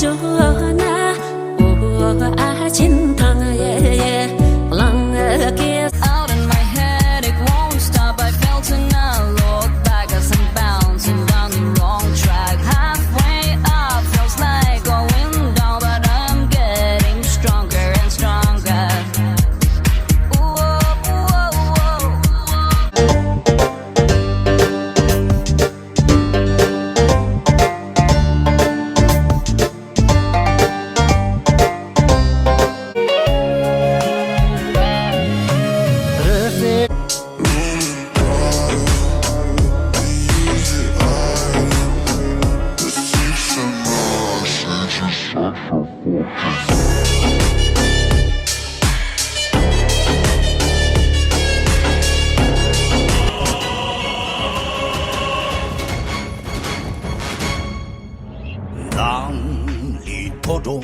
na a chin thang ye lang kia Out in my head, it won't stop. I felt and I look back as I'm bouncing down the wrong track. Halfway up feels like going down, but I'm getting stronger and stronger. Ooh,浪里途中，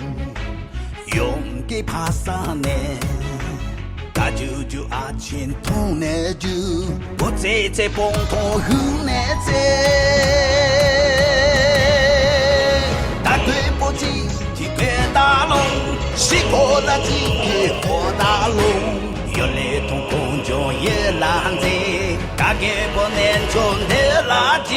勇给爬山呢。大舅舅阿亲痛呢就，我在蹦痛后呢在。大腿不济，体格大龙，西过那几个过大龙，越来痛痛就越难在，大概不能从那垃圾。